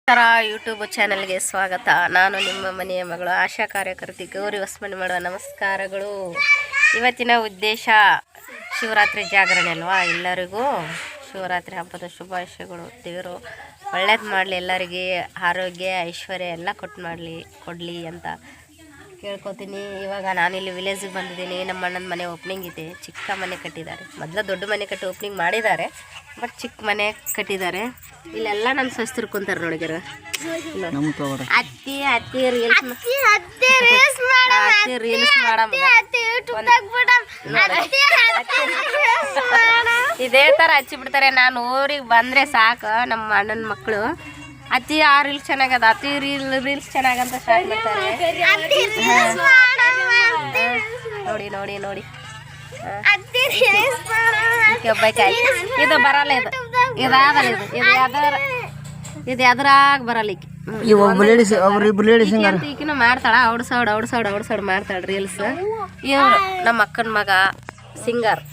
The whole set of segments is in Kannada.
ಯೂಟ್ಯೂಬ್ ಚಾನೆಲ್ಗೆ ಸ್ವಾಗತ. ನಾನು ನಿಮ್ಮ ಮನೆಯ ಮಗಳು ಆಶಾ ಕಾರ್ಯಕರ್ತಿ ಗೌರಿ ಹೊಸಮನಿ ಮಾಡುವ ನಮಸ್ಕಾರಗಳು. ಇವತ್ತಿನ ಉದ್ದೇಶ ಶಿವರಾತ್ರಿ ಜಾಗರಣೆ ಅಲ್ವಾ. ಎಲ್ಲರಿಗೂ ಶಿವರಾತ್ರಿ ಹಬ್ಬದ ಶುಭಾಶಯಗಳು. ದೇವರು ಒಳ್ಳೇದು ಮಾಡಲಿ, ಎಲ್ಲರಿಗೆ ಆರೋಗ್ಯ ಐಶ್ವರ್ಯ ಎಲ್ಲ ಕೊಡಲಿ ಅಂತ ಕೇಳ್ಕೊತೀನಿ. ಇವಾಗ ನಾನಿಲ್ಲಿ ವಿಲೇಜಿಗೆ ಬಂದಿದ್ದೀನಿ. ನಮ್ಮ ಅಣ್ಣನ ಮನೆ ಓಪನಿಂಗ್ ಇದೆ. ಚಿಕ್ಕ ಮನೆ ಕಟ್ಟಿದ್ದಾರೆ. ಮೊದಲು ದೊಡ್ಡ ಮನೆ ಕಟ್ಟಿ ಓಪನಿಂಗ್ ಮಾಡಿದ್ದಾರೆ, ಬಟ್ ಚಿಕ್ಕ ಮನೆ ಕಟ್ಟಿದ್ದಾರೆ. ಇಲ್ಲೆಲ್ಲ ನನ್ನ ಸ್ವಸ್ಥರು ಕುಂತಾರೆ ನೋಡಿದಾರೆ. ಅತ್ತಿ ರೀಲ್ಸ್ ಇದೇ ಥರ ಹಚ್ಚಿ ಬಿಡ್ತಾರೆ. ನಾನು ಊರಿಗೆ ಬಂದರೆ ಸಾಕು, ನಮ್ಮ ಅಣ್ಣನ ಮಕ್ಕಳು ಅತಿ ಆ ರೀಲ್ಸ್ ಚೆನ್ನಾಗದ, ಅತಿ ರೀಲ್ಸ್ ಚೆನ್ನಾಗಂತ ಸ್ಟಾರ್ಟ್ ಮಾಡ್ತಾರೆ. ನೋಡಿ ನೋಡಿ ನೋಡಿ ಇದು ಬರಲ್ಲ, ಇದು ಎದ್ರಾಗ ಬರಲ್ಲ. ಈಕಿನ ಮಾಡ್ತಾಳ, ಔಡ್ಸೌಡ್ ಮಾಡ್ತಾಳ ರೀಲ್ಸ್. ಇವ್ರು ನಮ್ಮ ಅಕ್ಕನ ಮಗ ಸಿಂಗರ್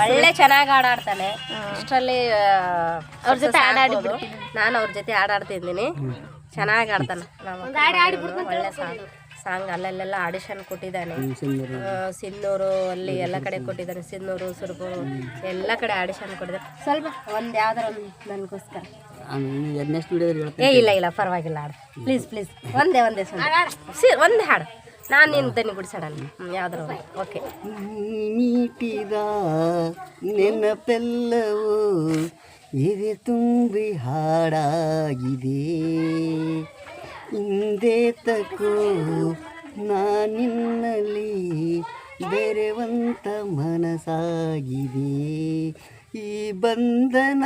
ಒಳ್ಳೆ ಚೆನ್ನಾಗಿ ಆಡ್ತಾನೆ. ಅಷ್ಟರಲ್ಲಿ ಅವ್ರ ಜೊತೆ ನಾನು ಅವ್ರ ಜೊತೆ ಆಡ್ತಿದ್ದೀನಿ. ಚೆನ್ನಾಗಿ ಆಡ್ತಾನೆ. ಒಳ್ಳೆ ಸಾಂಗ್ ಅಲ್ಲೆಲ್ಲ ಆಡಿಷನ್ ಕೊಟ್ಟಿದ್ದಾನೆ. ಸಿನ್ನೂರು ಅಲ್ಲಿ ಎಲ್ಲ ಕಡೆ ಕೊಟ್ಟಿದ್ದಾನೆ. ಸಿನ್ನೂರು, ಸುರಪುರು ಎಲ್ಲ ಕಡೆ ಆಡಿಷನ್ ಕೊಟ್ಟಿದ್ದಾನೆ. ಸ್ವಲ್ಪ ಒಂದು ಯಾವ್ದಾರ ಒಂದು ನನಗೋಸ್ಕರ. ಇಲ್ಲ ಪರವಾಗಿಲ್ಲ, ಹಾಡು ಪ್ಲೀಸ್ ಒಂದೇ ಒಂದು ಹಾಡು. ನಾನು ನಿನ್ನ ದನಿ ಬಿಡಿಸೋಣ ಯಾವ್ದಾರ. ಓಕೆ. ಮೀಟಿದ ನೆನಪೆಲ್ಲವೂ ಎದೆ ತುಂಬಿ ಹಾಡಾಗಿದೆ. ಹಿಂದೆ ತಕೋ ನಾನಿನ್ನಲ್ಲಿ ಬೆರೆವಂತ ಮನಸ್ಸಾಗಿದೆ. ಈ ಬಂಧನ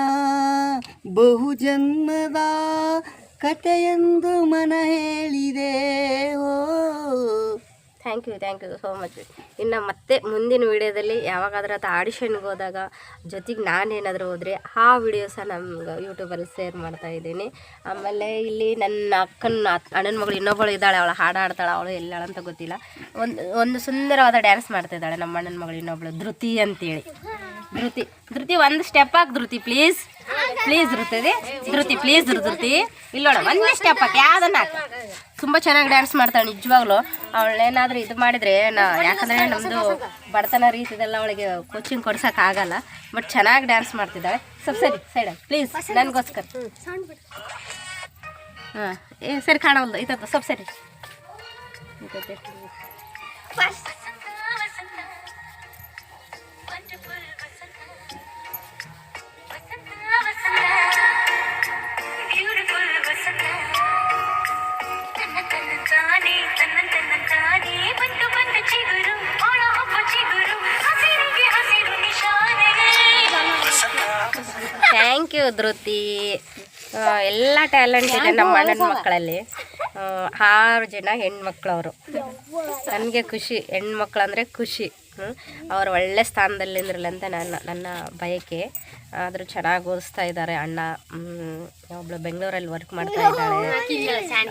ಬಹುಜನ್ಮದ ಕಥೆಯೆಂದು ಮನ ಹೇಳಿದೆ. Thank you so much. ಇನ್ನು ಮತ್ತೆ ಮುಂದಿನ ವೀಡಿಯೋದಲ್ಲಿ ಯಾವಾಗಾದ್ರೂ ಅದು ಆಡಿಷನ್ಗೆ ಹೋದಾಗ ಜೊತೆಗೆ ನಾನೇನಾದರೂ ಹೋದರೆ ಆ ವಿಡಿಯೋ ಸಹ ನಮ್ಗೆ ಯೂಟ್ಯೂಬಲ್ಲಿ ಶೇರ್ ಮಾಡ್ತಾಯಿದ್ದೀನಿ. ಆಮೇಲೆ ಇಲ್ಲಿ ನನ್ನ ಅಣ್ಣನ ಮಗಳು ಇನ್ನೊಬ್ಬಳು ಇದ್ದಾಳೆ, ಅವಳು ಹಾಡ್ತಾಳೆ. ಅವಳು ಎಲ್ಲಾಳಂತ ಗೊತ್ತಿಲ್ಲ. ಒಂದು ಸುಂದರವಾದ ಡ್ಯಾನ್ಸ್ ಮಾಡ್ತಿದ್ದಾಳೆ ನಮ್ಮ ಅಣ್ಣನ ಮಗಳು ಇನ್ನೊಬ್ಬಳು, ಧೃತಿ ಅಂತೇಳಿ. ಧೃತಿ ಒಂದು step hockey Dhriti, please Dhriti please Dhriti. ಇಲ್ಲೋಣ ಒಂದೇ ಸ್ಟೆಪ್ ಹಾಕಿ, ಯಾವುದನ್ನ ಹಾಕಿ. ತುಂಬ ಚೆನ್ನಾಗಿ ಡ್ಯಾನ್ಸ್ ಮಾಡ್ತಾಳೆ ನಿಜವಾಗ್ಲೂ. ಅವಳೇನಾದರೂ ಇದು ಮಾಡಿದರೆ ಯಾಕಂದರೆ ನಮ್ಮದು ಬಡತನ ರೀತಿದೆಲ್ಲ ಅವಳಿಗೆ ಕೋಚಿಂಗ್ ಕೊಡ್ಸೋಕ್ಕಾಗಲ್ಲ, ಬಟ್ ಚೆನ್ನಾಗಿ ಡ್ಯಾನ್ಸ್ ಮಾಡ್ತಿದ್ದಾಳೆ. ಸರಿ ಸೈಡಾಗಿ ಪ್ಲೀಸ್ ನನಗೋಸ್ಕರ. ಹಾಂ ಸರಿ ಕಾಣವಲ್ದು ಇತ್ತು ಸ್ವಲ್ಪ ಸರಿ. Thank you Dhriti. ಎಲ್ಲ ಟ್ಯಾಲೆಂಟ್ ಇದೆ ನಮ್ಮ ಅಣ್ಣನ ಮಕ್ಕಳಲ್ಲಿ. 6 ಜನ ಹೆಣ್ಮಕ್ಳು ಅವರು. ನನಗೆ ಖುಷಿ, ಹೆಣ್ಮಕ್ಳು ಅಂದರೆ ಖುಷಿ. ಅವರು ಒಳ್ಳೆ ಸ್ಥಾನದಲ್ಲಿ ನಿಂದ್ರಲ್ಲ ಅಂತ ನನ್ನ ಬಯಕೆ. ಆದರೂ ಚೆನ್ನಾಗಿ ಓದಿಸ್ತಾ ಇದ್ದಾರೆ ಅಣ್ಣ. ಒಬ್ಬಳು ಬೆಂಗಳೂರಲ್ಲಿ ವರ್ಕ್ ಮಾಡ್ತಾ ಇದ್ದಾಳೆ.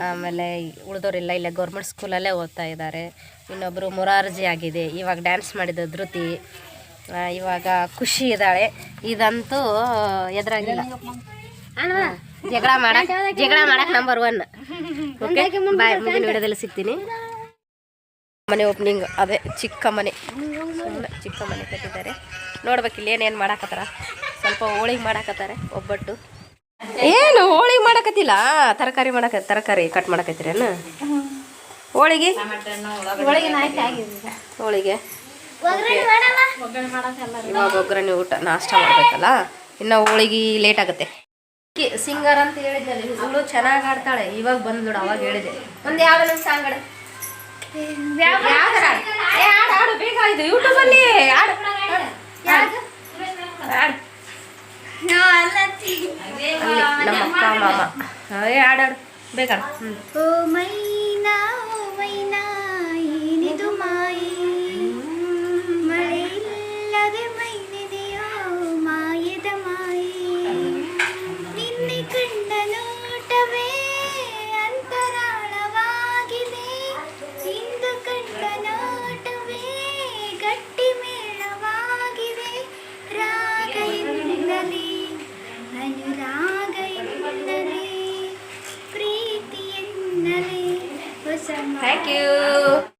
ಆಮೇಲೆ ಉಳಿದವರೆಲ್ಲ ಇಲ್ಲೇ ಗೌರ್ಮೆಂಟ್ ಸ್ಕೂಲಲ್ಲೇ ಓದ್ತಾ ಇದ್ದಾರೆ. ಇನ್ನೊಬ್ಬರು ಮೊರಾರ್ಜಿ ಆಗಿದೆ. ಇವಾಗ ಡ್ಯಾನ್ಸ್ ಮಾಡಿದ್ದು ಧೃತಿ. ಇವಾಗ ಖುಷಿ ಇದ್ದಾಳೆ. ಇದಂತೂ ಎದುರಾಗಿಲ್ಲ. ಜಗಳ ಮಾಡಕ್ಕೆ ನಂಬರ್ 1. Okay bye. ಮುಂದಿನ ವಿಡಿಯೋದಲ್ಲಿ ಸಿಗ್ತೀನಿ. ಮನೆ ಓಪನಿಂಗ್ ಅದೇ ಚಿಕ್ಕ ಮನೆ ಕಟ್ಟಿದ್ದಾರೆ. ನೋಡ್ಬೇಕಿಲ್ಲ ಏನೇನು ಮಾಡಾಕತ್ತಾರ. ಸ್ವಲ್ಪ ಹೋಳಿಗೆ ಮಾಡಾಕತ್ತಾರೆ, ಒಬ್ಬಟ್ಟು. ಏನು ಹೋಳಿಗೆ ಮಾಡಕತ್ತಿಲ್ಲ, ತರಕಾರಿ ಕಟ್ ಮಾಡಕತ್ತೀರೇನು? ಹೋಳಿಗೆ ಇವಾಗ ಒಗ್ಗರಣೆ ಊಟ ನಾಷ್ಟ ಮಾಡಬೇಕಲ್ಲ, ಇನ್ನು ಹೋಳಿಗೆ ಲೇಟ್ ಆಗುತ್ತೆ. ಸಿಂಗರ್ ಅಂತ ಹೇಳಿದ್ದಲ್ಲಿ ಅವಳು ಚೆನ್ನಾಗಿ ಆಡ್ತಾಳೆ. ಇವಾಗ ಬಂದು ನೋಡು, ಅವಾಗ ಹೇಳಿದೆ. ಒಂದು ಯಾವ್ದು ಸಾಂಗ್ ಹಾಡು ಬೇಗ. ಇದು ಯೂಟ್ಯೂಬಲ್ಲಿ ಹಾಡು ನಮ್ಮ ಅಕ್ಕ ಮಾಮ ಹಾಡು ಬೇಗ. Thank you